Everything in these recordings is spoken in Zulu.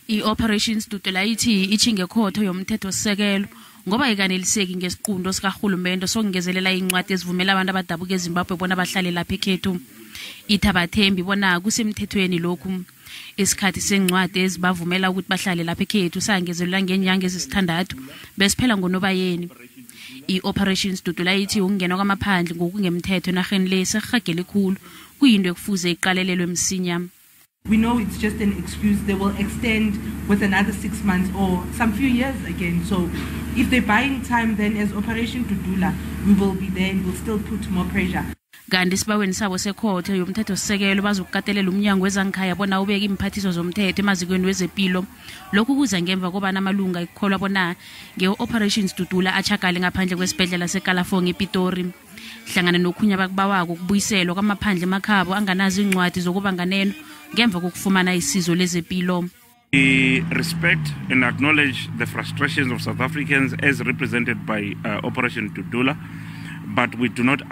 I-Operation Dududula ithi itjhinga ekhotho yomthethosisekelo ngoba ikaneliseki ngesiqundo sika rhulumende sokungezelela incwadi ezivumela abantu abadabuka eZimbabwe bona bahlale lapha ekhethu. Ithi abathembi bona kusemthethweni lokhu. Isikhathi seencwadi ezibavumela ukuthi bahlale lapha ekhethu sangezelela ngenyanga ezisithandathu besiphela ngoNobayeni. I-Operation Dududula ithi ukungena kwamaphandle ngokungemthetho enarheni le serhagele khulu kuyinto ekufuze iqalelelwe msinya. We know it's just an excuse. They will extend with another 6 months or some few years again. So if they're buying time, then as Operation Dududula, we will be there and we'll still put more pressure. Kanti sibaweni sabo sekhotho yomthethosisekelo bazokukatelela umnyango wezangikhaya bona ubeka imphathiso zomthetho emazikweni wezempilo. Lokhu kuza ngemva kobana amalunga ekholwa bona nge-Operation Dududula achakale ngaphandle kwesibhedlela seKalafong ePitori. Hlangana nokhunya bakubawako kubuyiselwa kwamaphandle emakhabo anganazo incwadi zokuba nganeno ngemva kokufumana isizo lezempilo. We respect and acknowledge the frustrations of South Africans as represented by Operation Dududula, but we do not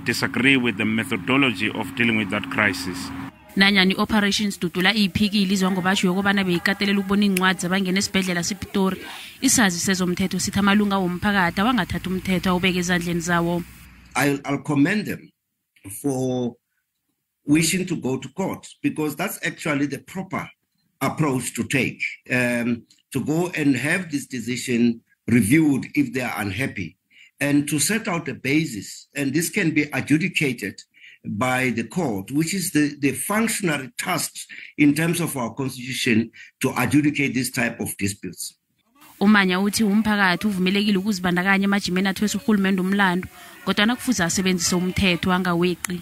disagree with the methodology of dealing with that crisis. Nanyani Operation Dududula iphikile izwa ngobasho yokubana beyikatelela ukubona incwadi zabangena esibhedlela sePitori. Isazi sezomthetho sithi amalunga womphakathi wangathatha umthetho awubeka ezandleni zawo. I'll commend them for wishing to go to court, because that's actually the proper approach to take, to go and have this decision reviewed if they are unhappy, and to set out a basis, and this can be adjudicated by the court, which is the functionary task in terms of our constitution to adjudicate this type of disputes. Umanya uthi umphakathi uvumelekile ukuzibandakanya emajimeni athwesa urhulumende umlando, kodwa nakufuza asebenzise umthetho angaweqi.